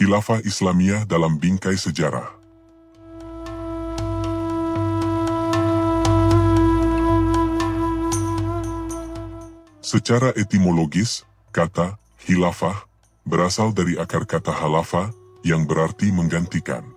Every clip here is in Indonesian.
Khilafah Islamiyah dalam bingkai sejarah. Secara etimologis, kata khilafah berasal dari akar kata halafa yang berarti menggantikan.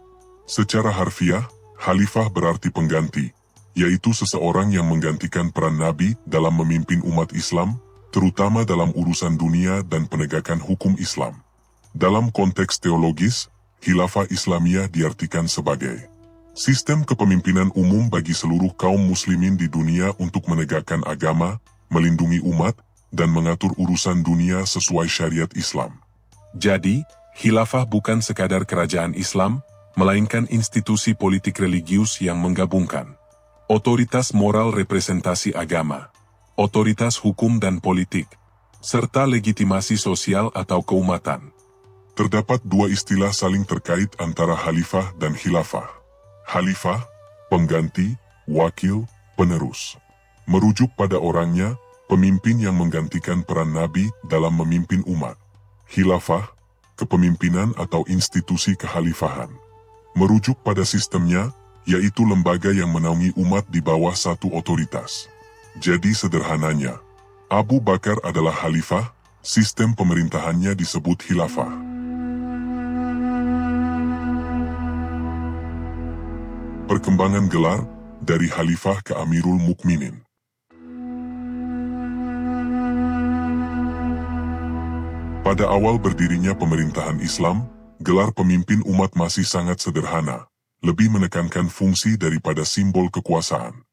Secara harfiah, khalifah berarti pengganti, yaitu seseorang yang menggantikan peran Nabi dalam memimpin umat Islam, terutama dalam urusan dunia dan penegakan hukum Islam. Dalam konteks teologis, khilafah Islamiyah diartikan sebagai sistem kepemimpinan umum bagi seluruh kaum muslimin di dunia untuk menegakkan agama, melindungi umat, dan mengatur urusan dunia sesuai syariat Islam. Jadi, khilafah bukan sekadar kerajaan Islam, melainkan institusi politik religius yang menggabungkan otoritas moral representasi agama, otoritas hukum dan politik, serta legitimasi sosial atau keumatan. Terdapat dua istilah saling terkait antara khalifah dan khilafah. Khalifah, pengganti, wakil, penerus. Merujuk pada orangnya, pemimpin yang menggantikan peran Nabi dalam memimpin umat. Khilafah, kepemimpinan atau institusi kekhalifahan. Merujuk pada sistemnya, yaitu lembaga yang menaungi umat di bawah satu otoritas. Jadi sederhananya, Abu Bakar adalah khalifah, sistem pemerintahannya disebut khilafah. Perkembangan gelar dari khalifah ke Amirul Mukminin. Pada awal berdirinya pemerintahan Islam, gelar pemimpin umat masih sangat sederhana, lebih menekankan fungsi daripada simbol kekuasaan.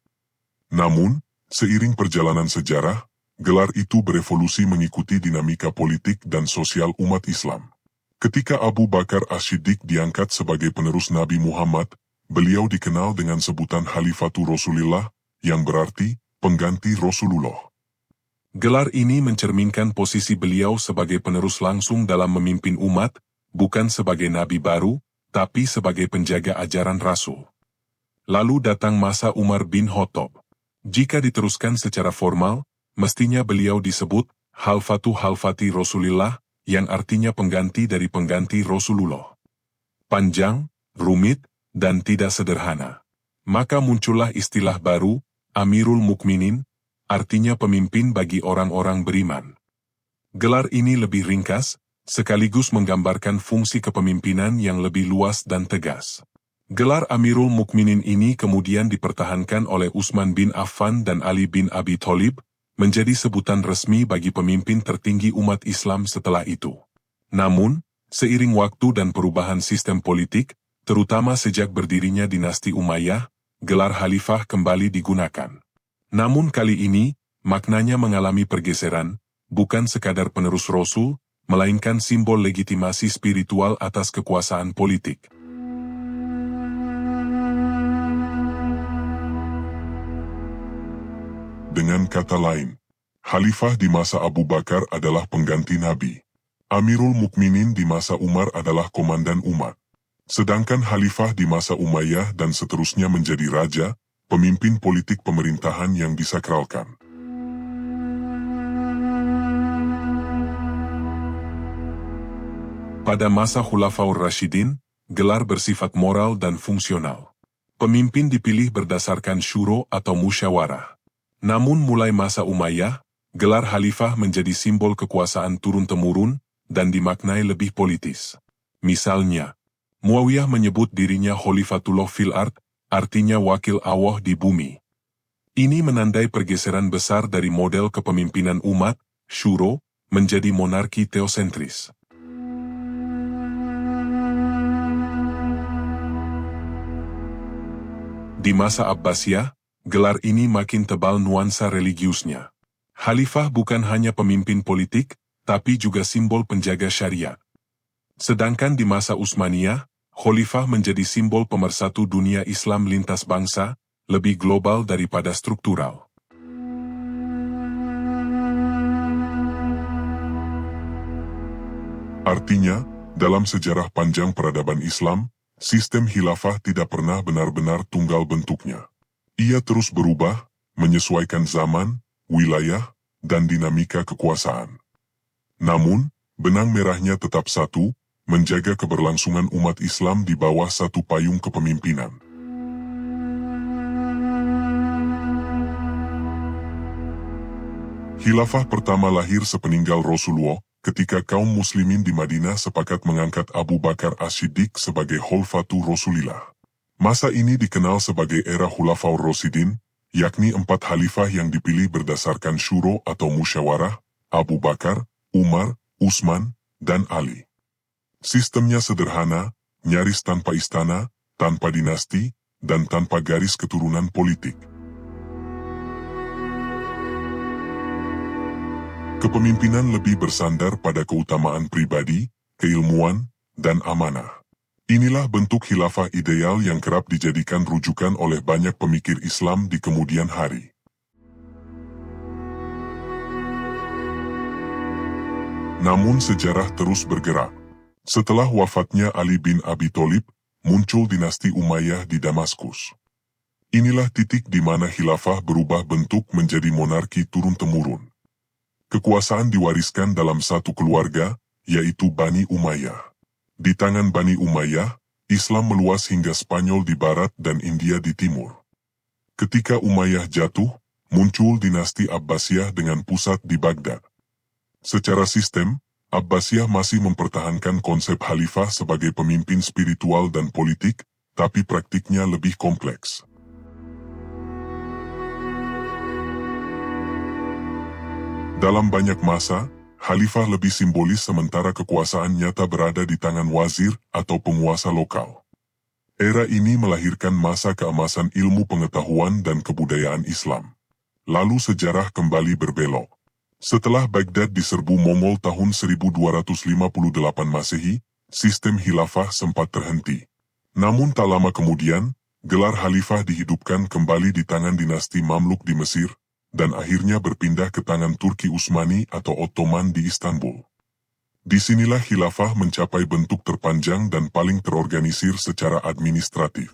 Namun, seiring perjalanan sejarah, gelar itu berevolusi mengikuti dinamika politik dan sosial umat Islam. Ketika Abu Bakar As-Siddiq diangkat sebagai penerus Nabi Muhammad, beliau dikenal dengan sebutan Khalifatul Rasulillah, yang berarti pengganti Rasulullah. Gelar ini mencerminkan posisi beliau sebagai penerus langsung dalam memimpin umat, bukan sebagai nabi baru, tapi sebagai penjaga ajaran Rasul. Lalu datang masa Umar bin Khattab. Jika diteruskan secara formal, mestinya beliau disebut Khalfati Rasulillah, yang artinya pengganti dari pengganti Rasulullah. Panjang, rumit, dan tidak sederhana. Maka muncullah istilah baru, Amirul Mukminin, artinya pemimpin bagi orang-orang beriman. Gelar ini lebih ringkas, sekaligus menggambarkan fungsi kepemimpinan yang lebih luas dan tegas. Gelar Amirul Mukminin ini kemudian dipertahankan oleh Utsman bin Affan dan Ali bin Abi Thalib, menjadi sebutan resmi bagi pemimpin tertinggi umat Islam setelah itu. Namun, seiring waktu dan perubahan sistem politik, terutama sejak berdirinya dinasti Umayyah, gelar khalifah kembali digunakan. Namun kali ini, maknanya mengalami pergeseran, bukan sekadar penerus Rasul, melainkan simbol legitimasi spiritual atas kekuasaan politik. Dengan kata lain, khalifah di masa Abu Bakar adalah pengganti Nabi. Amirul Mukminin di masa Umar adalah komandan umat. Sedangkan khalifah di masa Umayyah dan seterusnya menjadi raja, pemimpin politik pemerintahan yang disakralkan. Pada masa Khulafaur Rasyidin, gelar bersifat moral dan fungsional. Pemimpin dipilih berdasarkan syuro atau musyawarah. Namun mulai masa Umayyah, gelar khalifah menjadi simbol kekuasaan turun-temurun dan dimaknai lebih politis. Misalnya, Muawiyah menyebut dirinya Khalifatullah fil ard, artinya wakil Allah di bumi. Ini menandai pergeseran besar dari model kepemimpinan umat, syuro, menjadi monarki teosentris. Di masa Abbasiyah, gelar ini makin tebal nuansa religiusnya. Khalifah bukan hanya pemimpin politik, tapi juga simbol penjaga syariat. Sedangkan di masa Utsmaniyah, Khalifah menjadi simbol pemersatu dunia Islam lintas bangsa, lebih global daripada struktural. Artinya, dalam sejarah panjang peradaban Islam, sistem khilafah tidak pernah benar-benar tunggal bentuknya. Ia terus berubah, menyesuaikan zaman, wilayah, dan dinamika kekuasaan. Namun, benang merahnya tetap satu, menjaga keberlangsungan umat Islam di bawah satu payung kepemimpinan. Khilafah pertama lahir sepeninggal Rasulullah, ketika kaum muslimin di Madinah sepakat mengangkat Abu Bakar As-Siddiq sebagai Khalifatu Rasulillah. Masa ini dikenal sebagai era Khulafaur Rasyidin, yakni 4 khalifah yang dipilih berdasarkan syuro atau musyawarah, Abu Bakar, Umar, Utsman, dan Ali. Sistemnya sederhana, nyaris tanpa istana, tanpa dinasti, dan tanpa garis keturunan politik. Kepemimpinan lebih bersandar pada keutamaan pribadi, keilmuan, dan amanah. Inilah bentuk khilafah ideal yang kerap dijadikan rujukan oleh banyak pemikir Islam di kemudian hari. Namun sejarah terus bergerak. Setelah wafatnya Ali bin Abi Thalib, muncul dinasti Umayyah di Damaskus. Inilah titik di mana khilafah berubah bentuk menjadi monarki turun-temurun. Kekuasaan diwariskan dalam satu keluarga, yaitu Bani Umayyah. Di tangan Bani Umayyah, Islam meluas hingga Spanyol di barat dan India di timur. Ketika Umayyah jatuh, muncul dinasti Abbasiyah dengan pusat di Baghdad. Secara sistem, Abbasiyah masih mempertahankan konsep khalifah sebagai pemimpin spiritual dan politik, tapi praktiknya lebih kompleks. Dalam banyak masa, khalifah lebih simbolis sementara kekuasaan nyata berada di tangan wazir atau penguasa lokal. Era ini melahirkan masa keemasan ilmu pengetahuan dan kebudayaan Islam. Lalu sejarah kembali berbelok. Setelah Baghdad diserbu Mongol tahun 1258 Masehi, sistem khilafah sempat terhenti. Namun tak lama kemudian, gelar khalifah dihidupkan kembali di tangan dinasti Mamluk di Mesir, dan akhirnya berpindah ke tangan Turki Utsmani atau Ottoman di Istanbul. Disinilah khilafah mencapai bentuk terpanjang dan paling terorganisir secara administratif.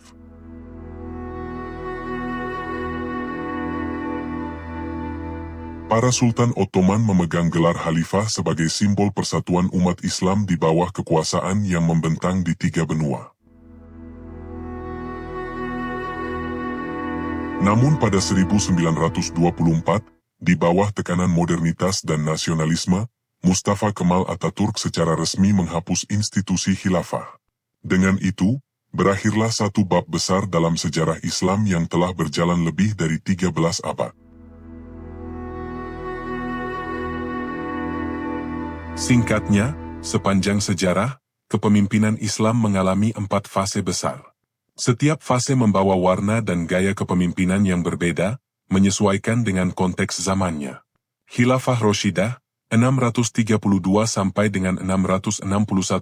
Para Sultan Ottoman memegang gelar khalifah sebagai simbol persatuan umat Islam di bawah kekuasaan yang membentang di 3 benua. Namun pada 1924, di bawah tekanan modernitas dan nasionalisme, Mustafa Kemal Atatürk secara resmi menghapus institusi khilafah. Dengan itu, berakhirlah satu bab besar dalam sejarah Islam yang telah berjalan lebih dari 13 abad. Singkatnya, sepanjang sejarah, kepemimpinan Islam mengalami 4 fase besar. Setiap fase membawa warna dan gaya kepemimpinan yang berbeda, menyesuaikan dengan konteks zamannya. Khilafah Rasyidah, 632 sampai dengan 661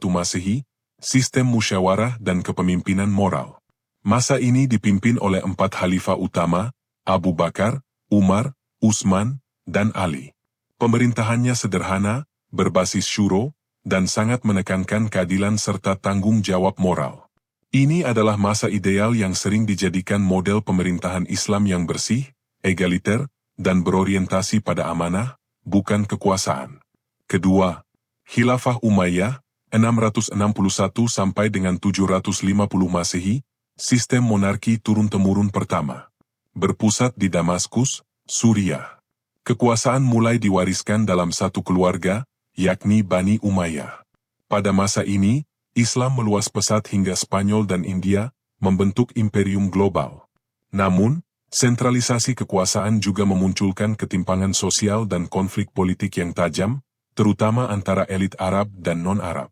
Masehi, sistem musyawarah dan kepemimpinan moral. Masa ini dipimpin oleh 4 khalifah utama, Abu Bakar, Umar, Utsman, dan Ali. Pemerintahannya sederhana, berbasis syuro, dan sangat menekankan keadilan serta tanggung jawab moral. Ini adalah masa ideal yang sering dijadikan model pemerintahan Islam yang bersih, egaliter, dan berorientasi pada amanah, bukan kekuasaan. Kedua, Khilafah Umayyah, 661 sampai dengan 750 Masehi, sistem monarki turun-temurun pertama. Berpusat di Damaskus, Suriah. Kekuasaan mulai diwariskan dalam satu keluarga, yakni Bani Umayyah. Pada masa ini, Islam meluas pesat hingga Spanyol dan India, membentuk imperium global. Namun, sentralisasi kekuasaan juga memunculkan ketimpangan sosial dan konflik politik yang tajam, terutama antara elit Arab dan non-Arab.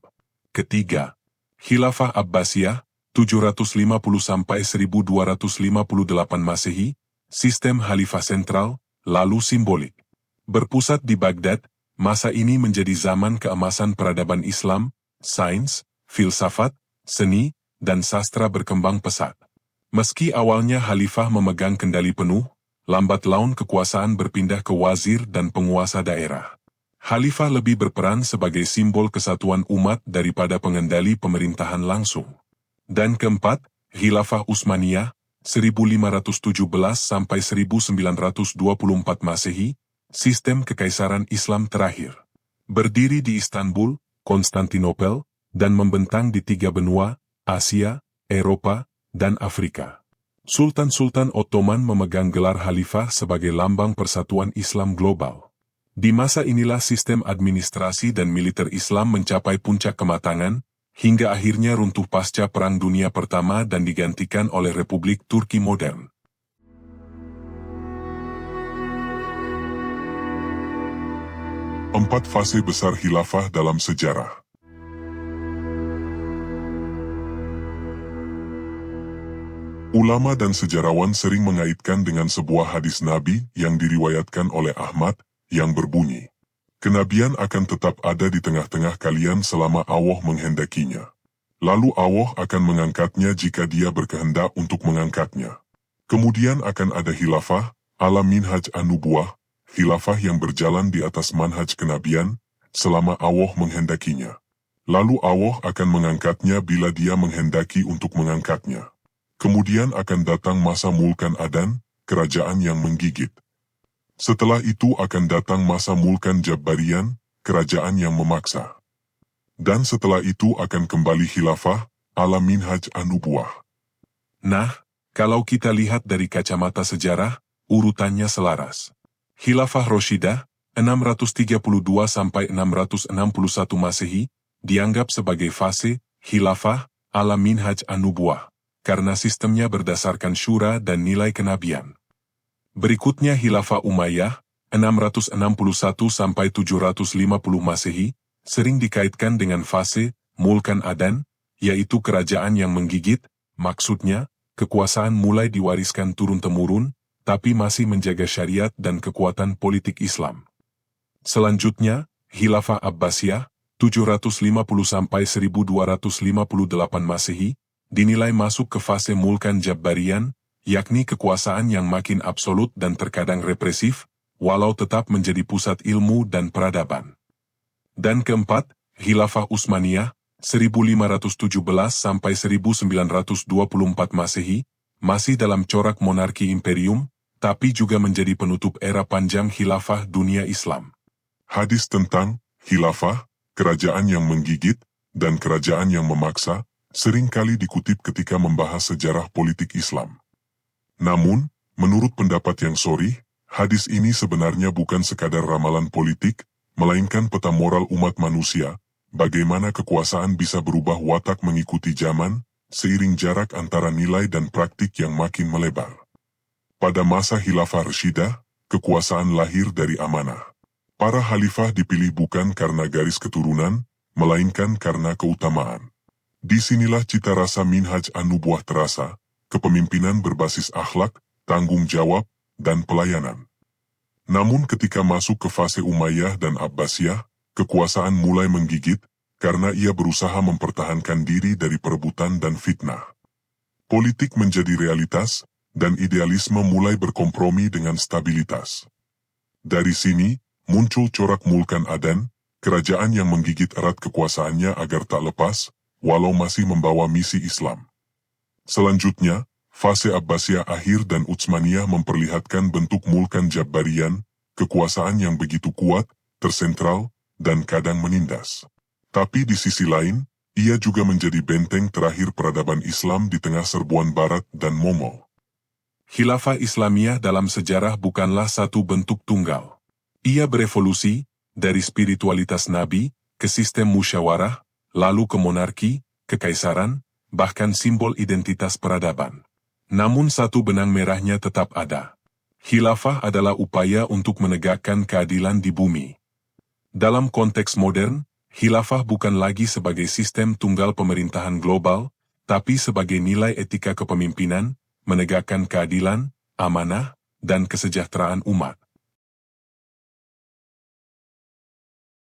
Ketiga, Khilafah Abbasiyah, 750 sampai 1258 Masehi, sistem khalifah sentral, lalu simbolik. Berpusat di Baghdad, masa ini menjadi zaman keemasan peradaban Islam, sains, filsafat, seni, dan sastra berkembang pesat. Meski awalnya khalifah memegang kendali penuh, lambat laun kekuasaan berpindah ke wazir dan penguasa daerah. Khalifah lebih berperan sebagai simbol kesatuan umat daripada pengendali pemerintahan langsung. Dan keempat, Khilafah Utsmaniyah, 1517 sampai 1924 Masehi, sistem kekaisaran Islam terakhir. Berdiri di Istanbul, Konstantinopel, dan membentang di 3 benua, Asia, Eropa, dan Afrika. Sultan-Sultan Ottoman memegang gelar Khalifah sebagai lambang persatuan Islam global. Di masa inilah sistem administrasi dan militer Islam mencapai puncak kematangan, hingga akhirnya runtuh pasca Perang Dunia Pertama dan digantikan oleh Republik Turki modern. Empat fase besar khilafah dalam sejarah. Ulama dan sejarawan sering mengaitkan dengan sebuah hadis Nabi yang diriwayatkan oleh Ahmad, yang berbunyi, "Kenabian akan tetap ada di tengah-tengah kalian selama Allah menghendakinya. Lalu Allah akan mengangkatnya jika Dia berkehendak untuk mengangkatnya. Kemudian akan ada khilafah, ala minhaj an-nubuwah, khilafah yang berjalan di atas manhaj kenabian, selama Allah menghendakinya. Lalu Allah akan mengangkatnya bila Dia menghendaki untuk mengangkatnya. Kemudian akan datang masa mulkan adan, kerajaan yang menggigit. Setelah itu akan datang masa mulkan jabbarian, kerajaan yang memaksa. Dan setelah itu akan kembali khilafah, ala minhaj an-nubuwah." Nah, kalau kita lihat dari kacamata sejarah, urutannya selaras. Khilafah Rashidah, 632-661 Masehi, dianggap sebagai fase khilafah ala minhaj an-nubuwah, karena sistemnya berdasarkan syura dan nilai kenabian. Berikutnya Khilafah Umayyah, 661-750 Masehi, sering dikaitkan dengan fase mulkan adan, yaitu kerajaan yang menggigit, maksudnya, kekuasaan mulai diwariskan turun-temurun, tapi masih menjaga syariat dan kekuatan politik Islam. Selanjutnya, Khilafah Abbasiyah, 750-1258 Masehi, dinilai masuk ke fase mulkan jabbarian, yakni kekuasaan yang makin absolut dan terkadang represif, walau tetap menjadi pusat ilmu dan peradaban. Dan keempat, Khilafah Utsmaniyah, 1517-1924 Masehi, masih dalam corak monarki imperium, tapi juga menjadi penutup era panjang khilafah dunia Islam. Hadis tentang khilafah, kerajaan yang menggigit, dan kerajaan yang memaksa, seringkali dikutip ketika membahas sejarah politik Islam. Namun, menurut pendapat yang shorih, hadis ini sebenarnya bukan sekadar ramalan politik, melainkan peta moral umat manusia, bagaimana kekuasaan bisa berubah watak mengikuti zaman, seiring jarak antara nilai dan praktik yang makin melebar. Pada masa Khilafah Rashidah, kekuasaan lahir dari amanah. Para khalifah dipilih bukan karena garis keturunan, melainkan karena keutamaan. Disinilah cita rasa minhaj an-nubuwah terasa, kepemimpinan berbasis akhlak, tanggung jawab, dan pelayanan. Namun ketika masuk ke fase Umayyah dan Abbasiyah, kekuasaan mulai menggigit, karena ia berusaha mempertahankan diri dari perebutan dan fitnah. Politik menjadi realitas, dan idealisme mulai berkompromi dengan stabilitas. Dari sini, muncul corak mulkan adan, kerajaan yang menggigit erat kekuasaannya agar tak lepas, walau masih membawa misi Islam. Selanjutnya, fase Abbasiyah akhir dan Utsmaniyah memperlihatkan bentuk mulkan jabbarian, kekuasaan yang begitu kuat, tersentral, dan kadang menindas. Tapi di sisi lain, ia juga menjadi benteng terakhir peradaban Islam di tengah serbuan Barat dan Mongol. Khilafah Islamiyah dalam sejarah bukanlah satu bentuk tunggal. Ia berevolusi, dari spiritualitas Nabi, ke sistem musyawarah, lalu ke monarki, kekaisaran, bahkan simbol identitas peradaban. Namun satu benang merahnya tetap ada. Khilafah adalah upaya untuk menegakkan keadilan di bumi. Dalam konteks modern, khilafah bukan lagi sebagai sistem tunggal pemerintahan global, tapi sebagai nilai etika kepemimpinan, menegakkan keadilan, amanah, dan kesejahteraan umat.